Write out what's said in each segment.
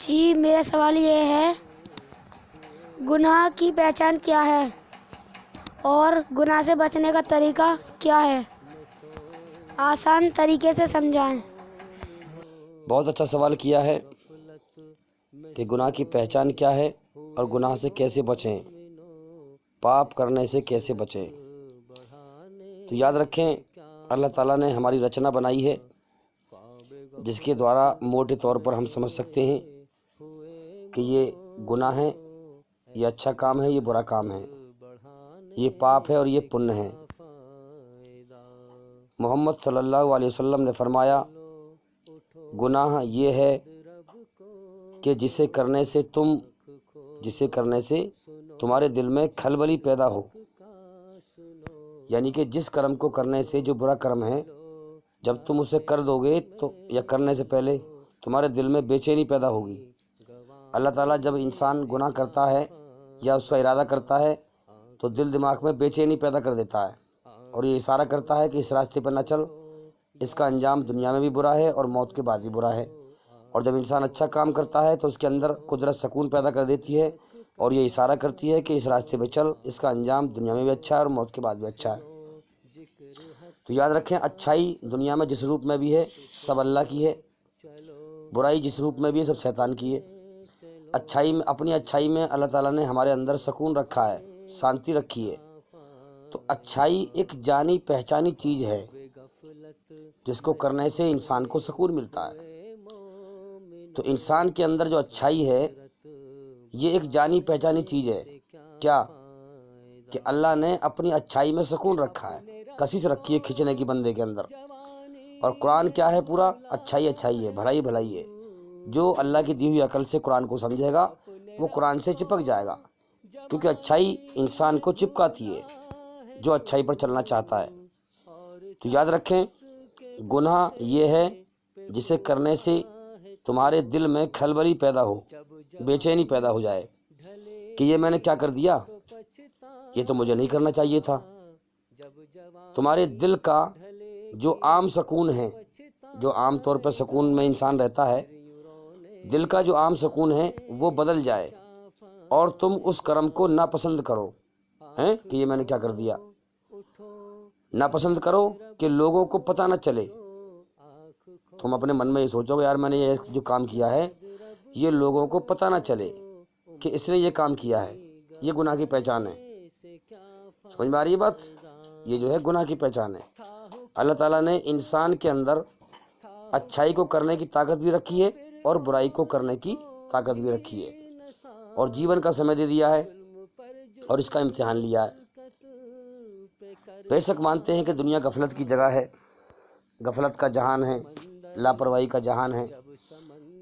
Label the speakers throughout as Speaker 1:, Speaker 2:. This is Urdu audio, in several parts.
Speaker 1: جی میرا سوال یہ ہے گناہ کی پہچان کیا ہے اور گناہ سے بچنے کا طریقہ کیا ہے؟ آسان طریقے سے سمجھائیں۔
Speaker 2: بہت اچھا سوال کیا ہے کہ گناہ کی پہچان کیا ہے اور گناہ سے کیسے بچیں، پاپ کرنے سے کیسے بچیں۔ تو یاد رکھیں اللہ تعالیٰ نے ہماری رچنا بنائی ہے جس کے دوارا موٹے طور پر ہم سمجھ سکتے ہیں کہ یہ گناہ ہے، یہ اچھا کام ہے، یہ برا کام ہے، یہ پاپ ہے اور یہ پن ہے۔ محمد صلی اللہ علیہ وسلم نے فرمایا گناہ یہ ہے کہ جسے کرنے سے تمہارے دل میں کھلبلی پیدا ہو، یعنی کہ جس کرم کو کرنے سے جو برا کرم ہے جب تم اسے کر دو گے تو یا کرنے سے پہلے تمہارے دل میں بے چینی پیدا ہوگی۔ اللہ تعالیٰ جب انسان گناہ کرتا ہے یا اس کا ارادہ کرتا ہے تو دل دماغ میں بے چینی پیدا کر دیتا ہے اور یہ اشارہ کرتا ہے کہ اس راستے پر نہ چل، اس کا انجام دنیا میں بھی برا ہے اور موت کے بعد بھی برا ہے۔ اور جب انسان اچھا کام کرتا ہے تو اس کے اندر قدرت سکون پیدا کر دیتی ہے اور یہ اشارہ کرتی ہے کہ اس راستے پہ چل، اس کا انجام دنیا میں بھی اچھا ہے اور موت کے بعد بھی اچھا ہے۔ تو یاد رکھیں اچھائی دنیا میں جس روپ میں بھی ہے سب اللہ کی ہے، برائی جس روپ میں بھی ہے سب شیطان کی ہے۔ اچھائی میں، اپنی اچھائی میں اللہ تعالیٰ نے ہمارے اندر سکون رکھا ہے، شانتی رکھی ہے۔ تو اچھائی ایک جانی پہچانی چیز ہے جس کو کرنے سے انسان کو سکون ملتا ہے۔ تو انسان کے اندر جو اچھائی ہے یہ ایک جانی پہچانی چیز ہے، کیا کہ اللہ نے اپنی اچھائی میں سکون رکھا ہے، کشش رکھی ہے کھینچنے کی بندے کے اندر۔ اور قرآن کیا ہے؟ پورا اچھائی اچھائی ہے، بھلائی بھلائی ہے۔ جو اللہ کی دی ہوئی عقل سے قرآن کو سمجھے گا وہ قرآن سے چپک جائے گا، کیونکہ اچھائی انسان کو چپکاتی ہے جو اچھائی پر چلنا چاہتا ہے۔ تو یاد رکھیں گناہ یہ ہے جسے کرنے سے تمہارے دل میں کھلبلی پیدا ہو، بے چینی پیدا ہو جائے کہ یہ میں نے کیا کر دیا، یہ تو مجھے نہیں کرنا چاہیے تھا۔ تمہارے دل کا جو عام سکون ہے، جو عام طور پر سکون میں انسان رہتا ہے، دل کا جو عام سکون ہے وہ بدل جائے اور تم اس کرم کو ناپسند کرو کہ یہ میں نے کیا کر دیا، ناپسند کرو کہ لوگوں کو پتہ نہ چلے۔ تم اپنے من میں یہ سوچو کہ یار میں نے یہ جو کام کیا ہے یہ لوگوں کو پتہ نہ چلے کہ اس نے یہ کام کیا ہے، یہ گناہ کی پہچان ہے۔ سمجھ میں آ رہی ہے بات؟ یہ جو ہے گناہ کی پہچان ہے۔ اللہ تعالیٰ نے انسان کے اندر اچھائی کو کرنے کی طاقت بھی رکھی ہے اور برائی کو کرنے کی طاقت بھی رکھی ہے، اور جیون کا سمے دے دیا ہے اور اس کا امتحان لیا ہے۔ بے شک مانتے ہیں کہ دنیا غفلت کی جگہ ہے، غفلت کا جہان ہے، لاپرواہی کا جہان ہے،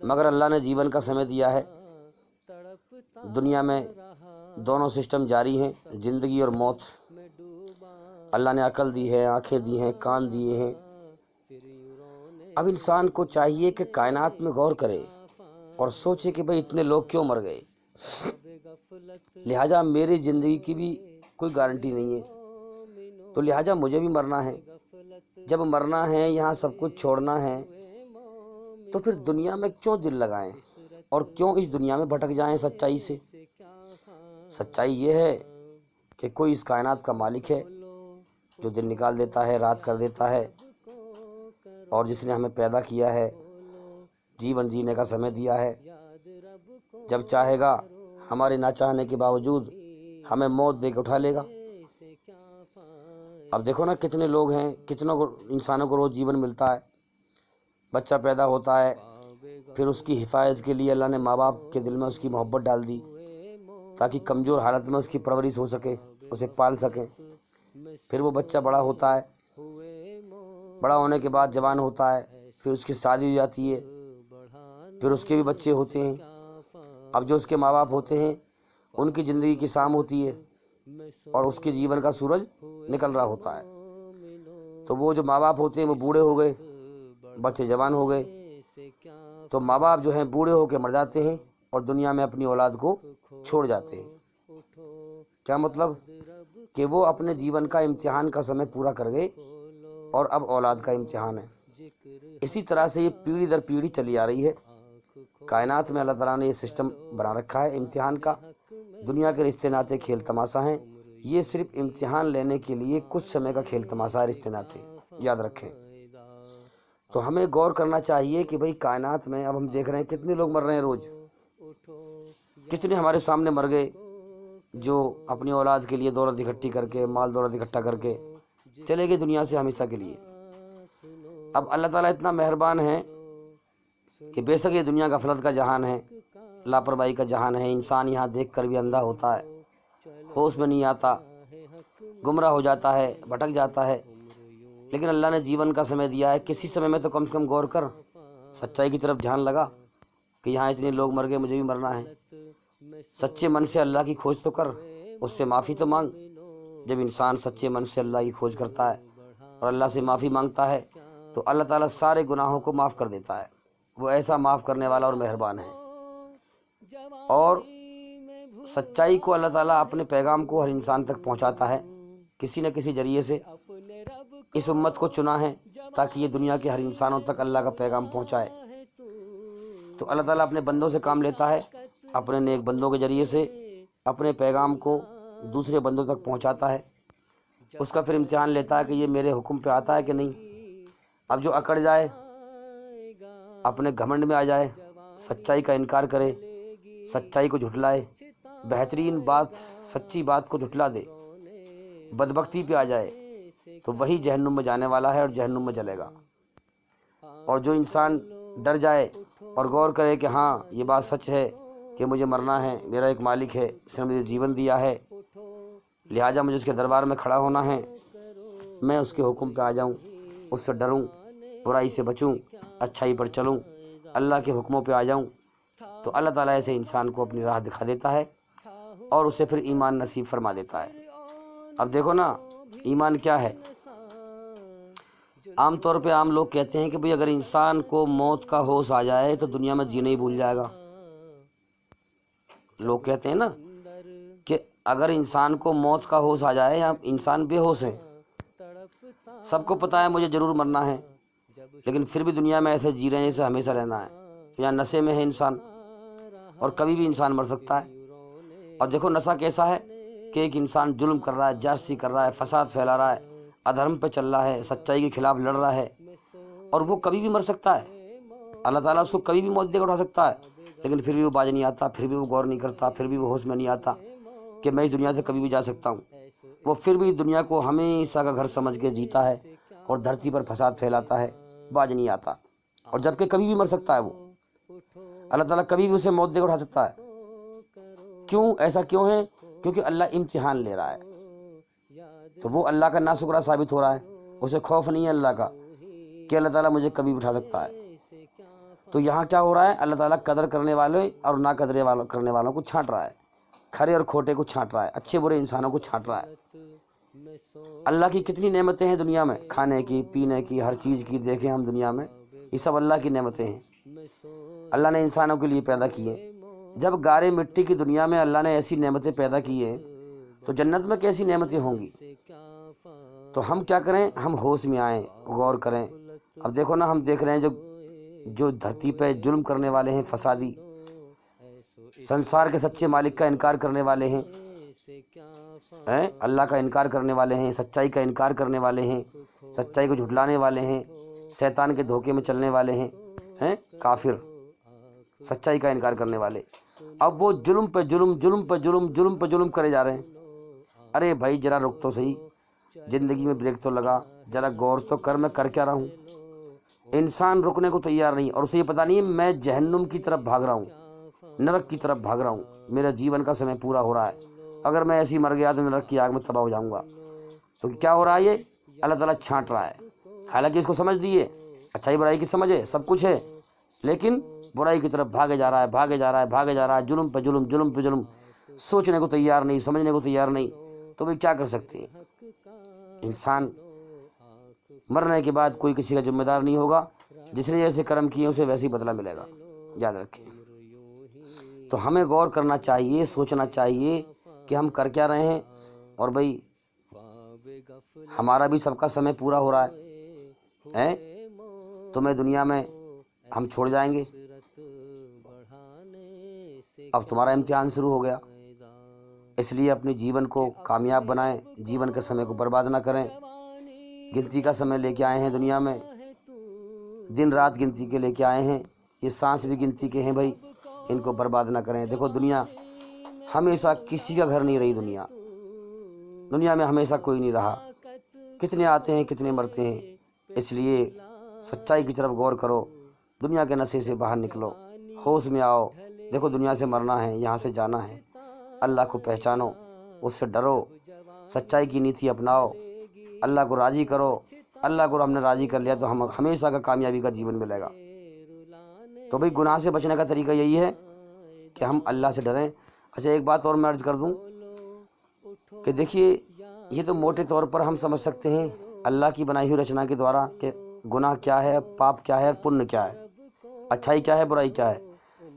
Speaker 2: مگر اللہ نے جیون کا سمے دیا ہے۔ دنیا میں دونوں سسٹم جاری ہیں، زندگی اور موت۔ اللہ نے عقل دی ہے، آنکھیں دی ہیں، کان دیے ہیں۔ اب انسان کو چاہیے کہ کائنات میں غور کرے اور سوچے کہ بھئی اتنے لوگ کیوں مر گئے، لہٰذا میری زندگی کی بھی کوئی گارنٹی نہیں ہے، تو لہٰذا مجھے بھی مرنا ہے۔ جب مرنا ہے، یہاں سب کچھ چھوڑنا ہے، تو پھر دنیا میں کیوں دل لگائیں اور کیوں اس دنیا میں بھٹک جائیں سچائی سے؟ سچائی یہ ہے کہ کوئی اس کائنات کا مالک ہے جو دن نکال دیتا ہے، رات کر دیتا ہے، اور جس نے ہمیں پیدا کیا ہے، جیون جینے کا سمے دیا ہے، جب چاہے گا ہمارے نہ چاہنے کے باوجود ہمیں موت دے کے اٹھا لے گا۔ اب دیکھو نا کتنے لوگ ہیں، کتنوں کو انسانوں کو روز جیون ملتا ہے، بچہ پیدا ہوتا ہے، پھر اس کی حفاظت کے لیے اللہ نے ماں باپ کے دل میں اس کی محبت ڈال دی تاکہ کمزور حالت میں اس کی پرورش ہو سکے، اسے پال سکیں۔ پھر وہ بچہ بڑا ہوتا ہے، بڑا ہونے کے بعد جوان ہوتا ہے، پھر اس کی شادی ہو جاتی ہے، پھر اس کے بھی بچے ہوتے ہیں۔ اب جو اس کے ماں باپ ہوتے ہیں ان کی زندگی کی شام ہوتی ہے اور اس کے جیون کا سورج نکل رہا ہوتا ہے، تو وہ جو ماں باپ ہوتے ہیں وہ بوڑھے ہو گئے، بچے جوان ہو گئے، تو ماں باپ جو ہیں بوڑھے ہو کے مر جاتے ہیں اور دنیا میں اپنی اولاد کو چھوڑ جاتے ہیں۔ کیا مطلب؟ کہ وہ اپنے جیون کا امتحان کا سمے پورا کر گئے اور اب اولاد کا امتحان ہے۔ اسی طرح سے یہ پیڑھی در پیڑھی چلی آ رہی ہے کائنات میں اللہ تعالیٰ نے یہ سسٹم بنا رکھا ہے امتحان کا. دنیا کے رشتے ناطے کھیل تماشا ہیں، یہ صرف امتحان لینے کے لیے کچھ سمے کا کھیل تماشا ہے رشتے ناطے، یاد رکھیں. تو ہمیں غور کرنا چاہیے کہ بھئی کائنات میں اب ہم دیکھ رہے ہیں کتنے لوگ مر رہے ہیں روز، کتنے ہمارے سامنے مر گئے جو اپنی اولاد کے لیے دولت اکٹھی کر کے، مال دولت اکٹھا کر کے چلے گئے دنیا سے ہمیشہ کے لیے. اب اللہ تعالیٰ اتنا مہربان ہے کہ بے شک یہ دنیا غفلت کا جہان ہے، لاپرواہی کا جہان ہے. انسان یہاں دیکھ کر بھی اندھا ہوتا ہے، ہوش میں نہیں آتا، گمراہ ہو جاتا ہے، بھٹک جاتا ہے. لیکن اللہ نے جیون کا سمے دیا ہے، کسی سمے میں تو کم سے کم غور کر، سچائی کی طرف دھیان لگا کہ یہاں اتنے لوگ مر گئے، مجھے بھی مرنا ہے. سچے من سے اللہ کی کھوج تو کر، اس سے معافی تو مانگ. جب انسان سچے من سے اللہ کی کھوج کرتا ہے اور اللہ سے معافی مانگتا ہے تو اللہ تعالیٰ سارے گناہوں کو معاف کر دیتا ہے. وہ ایسا معاف کرنے والا اور مہربان ہے. اور سچائی کو اللہ تعالیٰ اپنے پیغام کو ہر انسان تک پہنچاتا ہے کسی نہ کسی ذریعے سے. اس امت کو چنا ہے تاکہ یہ دنیا کے ہر انسانوں تک اللہ کا پیغام پہنچائے. تو اللہ تعالیٰ اپنے بندوں سے کام لیتا ہے، اپنے نیک بندوں کے ذریعے سے اپنے پیغام کو دوسرے بندوں تک پہنچاتا ہے. اس کا پھر امتحان لیتا ہے کہ یہ میرے حکم پہ آتا ہے کہ نہیں. اب جو اکڑ جائے، اپنے گھمنڈ میں آ جائے، سچائی کا انکار کرے، سچائی کو جھٹلائے، بہترین بات سچی بات کو جھٹلا دے، بدبختی پہ آ جائے، تو وہی جہنم میں جانے والا ہے اور جہنم میں جلے گا. اور جو انسان ڈر جائے اور غور کرے کہ ہاں یہ بات سچ ہے کہ مجھے مرنا ہے، میرا ایک مالک ہے جس نے مجھے جیون دیا ہے، لہٰذا مجھے اس کے دربار میں کھڑا ہونا ہے، میں اس کے حکم پہ آ جاؤں، اس سے ڈروں، برائی سے بچوں، اچھائی پر چلوں، اللہ کے حکموں پہ آ جاؤں. تو اللہ تعالیٰ ایسے انسان کو اپنی راہ دکھا دیتا ہے اور اسے پھر ایمان نصیب فرما دیتا ہے. اب دیکھو نا ایمان کیا ہے. عام طور پہ عام لوگ کہتے ہیں کہ بھئی اگر انسان کو موت کا ہوش آ جائے تو دنیا میں جینا ہی بھول جائے گا. لوگ کہتے ہیں نا کہ اگر انسان کو موت کا ہوش آ جائے، یا انسان بے ہوش ہے، سب کو پتہ ہے مجھے ضرور مرنا ہے، لیکن پھر بھی دنیا میں ایسے جی رہے ہیں جیسے ہمیشہ رہنا ہے. یا نشے میں ہے انسان اور کبھی بھی انسان مر سکتا ہے. اور دیکھو نشہ کیسا ہے کہ ایک انسان ظلم کر رہا ہے، جاسوسی کر رہا ہے، فساد پھیلا رہا ہے، ادھرم پہ چل رہا ہے، سچائی کے خلاف لڑ رہا ہے، اور وہ کبھی بھی مر سکتا ہے. اللہ تعالیٰ اس کو کبھی بھی موت دے کے اٹھا سکتا ہے، لیکن پھر بھی وہ باز نہیں آتا، پھر بھی وہ غور نہیں کرتا، پھر بھی وہ ہوش میں نہیں آتا کہ میں اس دنیا سے کبھی بھی جا سکتا ہوں. وہ پھر بھی دنیا کو ہمیشہ کا گھر سمجھ کے جیتا ہے اور دھرتی پر فساد پھیلاتا ہے، باز نہیں آتا. اور جبکہ کبھی بھی مر سکتا ہے وہ. اللہ تعالیٰ کبھی بھی اسے موت دے کے اٹھا سکتا ہے. کیوں ایسا کیوں ہے؟ کیونکہ اللہ امتحان لے رہا ہے. تو وہ اللہ کا ناشکرا ثابت ہو رہا ہے، اسے خوف نہیں ہے اللہ کا کہ اللہ تعالیٰ مجھے کبھی اٹھا سکتا ہے. تو یہاں کیا ہو رہا ہے؟ اللہ تعالیٰ قدر کرنے والے اور نا قدرے والوں کرنے والوں کو چھانٹ رہا ہے، کھرے اور کھوٹے کو چھانٹ رہا ہے، اچھے برے انسانوں کو چھانٹ رہا ہے. اللہ کی کتنی نعمتیں ہیں دنیا میں، کھانے کی، پینے کی، ہر چیز کی. دیکھیں ہم دنیا میں یہ سب اللہ کی نعمتیں ہیں، اللہ نے انسانوں کے لیے پیدا کیے. جب گارے مٹی کی دنیا میں اللہ نے ایسی نعمتیں پیدا کی ہیں تو جنت میں کیسی نعمتیں ہوں گی. تو ہم کیا کریں؟ ہم ہوش میں آئیں، غور کریں. اب دیکھو نا ہم دیکھ رہے ہیں جو دھرتی پہ ظلم کرنے والے ہیں، فسادی، سنسار کے سچے مالک کا انکار کرنے والے ہیں، اللہ کا انکار کرنے والے ہیں، سچائی کا انکار کرنے والے ہیں، سچائی کو جھٹلانے والے ہیں، شیطان کے دھوکے میں چلنے والے ہیں، کافر، سچائی کا انکار کرنے والے. اب وہ ظلم پہ ظلم، ظلم پہ ظلم، ظلم پہ ظلم کرے جا رہے ہیں. ارے بھائی ذرا رک تو صحیح، زندگی میں بریک تو لگا، ذرا غور تو کر میں کر کیا رہا ہوں. انسان رکنے کو تیار نہیں، اور اسے یہ پتہ نہیں ہے میں جہنم کی طرف بھاگ رہا ہوں، نرک کی طرف بھاگ رہا ہوں، میرا جیون کا سمے پورا ہو رہا ہے، اگر میں ایسے ہی مر گیا تو نرک کی آگ میں تباہ ہو جاؤں گا. تو کیا ہو رہا ہے؟ یہ اللہ تعالیٰ چھانٹ رہا ہے. حالانکہ اس کو سمجھ دیے، اچھائی برائی کی سمجھ ہے، سب کچھ ہے، لیکن برائی کی طرف بھاگے جا رہا ہے، بھاگے جا رہا ہے، بھاگے جا رہا ہے، ظلم پہ ظلم، ظلم پہ ظلم، سوچنے کو تیار نہیں، سمجھنے کو تیار نہیں. تو بھئی کیا کر سکتے ہیں؟ انسان مرنے کے بعد کوئی کسی کا ذمہ دار نہیں ہوگا، جس نے جیسے کرم کیے اسے ویسے ہی بدلہ ملے گا، یاد رکھیں. تو ہمیں غور کرنا چاہیے، سوچنا چاہیے کہ ہم کر کیا رہے ہیں. اور بھئی ہمارا بھی سب کا سمے پورا ہو رہا ہے، تو میں دنیا میں ہم چھوڑ جائیں گے. اب تمہارا امتحان شروع ہو گیا، اس لیے اپنے جیون کو کامیاب بنائیں، جیون کے سمے کو برباد نہ کریں۔ گنتی کا سمے لے کے آئے ہیں دنیا میں، دن رات گنتی کے لے کے آئے ہیں، یہ سانس بھی گنتی کے ہیں بھائی، ان کو برباد نہ کریں۔ دیکھو دنیا ہمیشہ کسی کا گھر نہیں رہی، دنیا میں ہمیشہ کوئی نہیں رہا، کتنے آتے ہیں کتنے مرتے ہیں، اس لیے سچائی کی طرف غور کرو، دنیا کے نشے سے باہر نکلو، ہوش میں آؤ۔ دیکھو دنیا سے مرنا ہے، یہاں سے جانا ہے، اللہ کو پہچانو، اس سے ڈرو، سچائی کی نیتی اپناؤ، اللہ کو راضی کرو۔ اللہ کو ہم نے راضی کر لیا تو ہم ہمیشہ کا کامیابی کا جیون ملے گا۔ تو بھئی گناہ سے بچنے کا طریقہ یہی ہے کہ ہم اللہ سے ڈریں۔ اچھا ایک بات اور میں عرض کر دوں کہ دیکھیے یہ تو موٹے طور پر ہم سمجھ سکتے ہیں اللہ کی بنائی ہوئی رچنا کے دوارا کہ گناہ کیا ہے، پاپ کیا ہے، پن کیا ہے، اچھائی کیا ہے، برائی کیا ہے،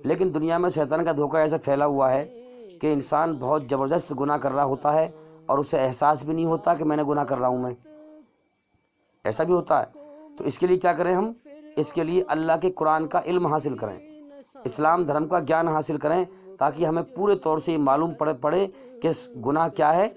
Speaker 2: لیکن دنیا میں شیطان کا دھوکہ ایسا پھیلا ہوا ہے کہ انسان بہت زبردست گناہ کر رہا ہوتا ہے اور اسے احساس بھی نہیں ہوتا کہ میں نے گناہ کر رہا ہوں، میں ایسا بھی ہوتا ہے۔ تو اس کے لیے کیا کریں ہم؟ اس کے لیے اللہ کے قرآن کا علم حاصل کریں، اسلام دھرم کا گیان حاصل کریں، تاکہ ہمیں پورے طور سے یہ معلوم پڑے کہ گناہ کیا ہے،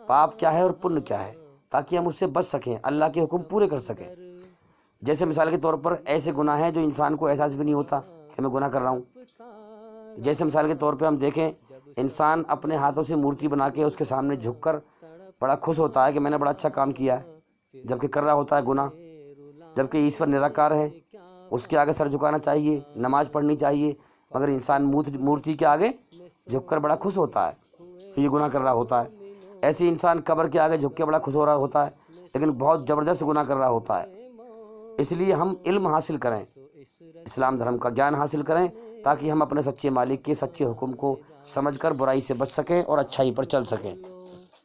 Speaker 2: پاپ کیا ہے اور پن کیا ہے، تاکہ ہم اس سے بچ سکیں، اللہ کے حکم پورے کر سکیں۔ جیسے مثال کے طور پر ایسے گناہ ہیں جو انسان کو احساس بھی نہیں ہوتا کہ میں گناہ کر رہا ہوں۔ جیسے مثال کے طور پہ ہم دیکھیں، انسان اپنے ہاتھوں سے مورتی بنا کے اس کے سامنے جھک کر بڑا خوش ہوتا ہے کہ میں نے بڑا اچھا کام کیا ہے، جبکہ کر رہا ہوتا ہے گناہ، جبکہ ایشور نراکار ہے، اس کے آگے سر جھکانا چاہیے، نماز پڑھنی چاہیے، مگر انسان مورتی کے آگے جھک کر بڑا خوش ہوتا ہے تو یہ گناہ کر رہا ہوتا ہے۔ ایسے انسان قبر کے آگے جھک کے بڑا خوش ہو رہا ہوتا ہے، لیکن بہت زبردست گناہ کر رہا ہوتا ہے۔ اس لیے ہم علم حاصل کریں، اسلام دھرم کا گیان حاصل کریں، تاکہ ہم اپنے سچے مالک کے سچے حکم کو سمجھ کر برائی سے بچ سکیں اور اچھائی پر چل سکیں۔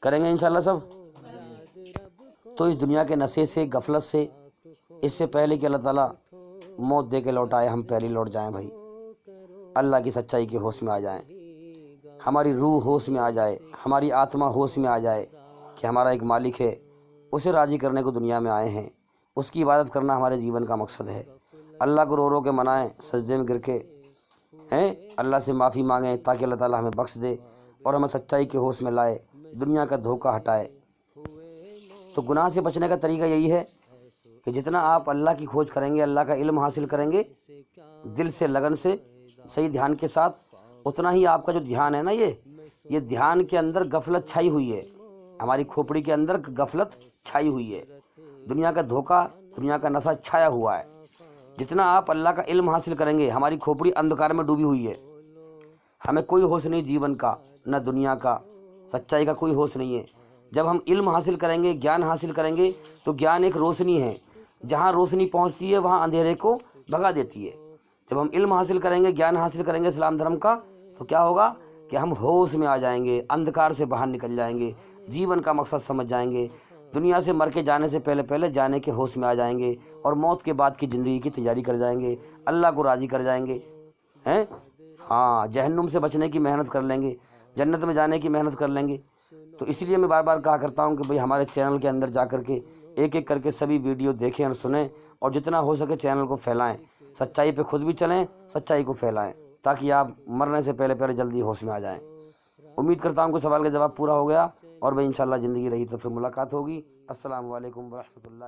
Speaker 2: کریں گے انشاءاللہ سب؟ تو اس دنیا کے نشے سے، غفلت سے، اس سے پہلے کہ اللہ تعالیٰ موت دے کے لوٹائے، ہم پہلے لوٹ جائیں بھائی، اللہ کی سچائی کے ہوش میں آ جائیں، ہماری روح ہوش میں آ جائے، ہماری آتما ہوش میں آ جائے کہ ہمارا ایک مالک ہے، اسے راضی کرنے کو دنیا میں آئے ہیں، اس کی عبادت کرنا ہمارے جیون کا مقصد ہے۔ اللہ کو رو رو کے منائیں، سجدے میں گر کے اللہ سے معافی مانگیں، تاکہ اللہ تعالیٰ ہمیں بخش دے اور ہمیں سچائی کے ہوش میں لائے، دنیا کا دھوکہ ہٹائے۔ تو گناہ سے بچنے کا طریقہ یہی ہے کہ جتنا آپ اللہ کی کھوج کریں گے، اللہ کا علم حاصل کریں گے دل سے، لگن سے، صحیح دھیان کے ساتھ، اتنا ہی آپ کا جو دھیان ہے نا، یہ دھیان کے اندر غفلت چھائی ہوئی ہے، ہماری کھوپڑی کے اندر غفلت چھائی ہوئی ہے، دنیا کا دھوکہ، دنیا کا نشہ چھایا ہوا ہے۔ جتنا آپ اللہ کا علم حاصل کریں گے، ہماری کھوپڑی اندھکار میں ڈوبی ہوئی ہے، ہمیں کوئی ہوش نہیں جیون کا، نہ دنیا کا، سچائی کا کوئی ہوش نہیں ہے۔ جب ہم علم حاصل کریں گے، گیان حاصل کریں گے، تو گیان ایک روشنی ہے، جہاں روشنی پہنچتی ہے وہاں اندھیرے کو بھگا دیتی ہے۔ جب ہم علم حاصل کریں گے، گیان حاصل کریں گے اسلام دھرم کا، تو کیا ہوگا کہ ہم ہوش میں آ جائیں گے، اندھکار سے باہر نکل جائیں گے، جیون کا مقصد سمجھ جائیں گے، دنیا سے مر کے جانے سے پہلے جانے کے ہوش میں آ جائیں گے، اور موت کے بعد کی زندگی کی تیاری کر جائیں گے، اللہ کو راضی کر جائیں گے، ہاں، جہنم سے بچنے کی محنت کر لیں گے، جنت میں جانے کی محنت کر لیں گے۔ تو اس لیے میں بار بار کہا کرتا ہوں کہ بھئی ہمارے چینل کے اندر جا کر کے ایک ایک کر کے سبھی ویڈیو دیکھیں اور سنیں، اور جتنا ہو سکے چینل کو پھیلائیں، سچائی پہ خود بھی چلیں، سچائی کو پھیلائیں، تاکہ آپ مرنے سے پہلے جلدی ہوش میں آ جائیں۔ امید کرتا ہوں کہ سوال کا جواب پورا ہو گیا، اور بھئی انشاءاللہ زندگی رہی تو پھر ملاقات ہوگی۔ السلام علیکم ورحمۃ اللہ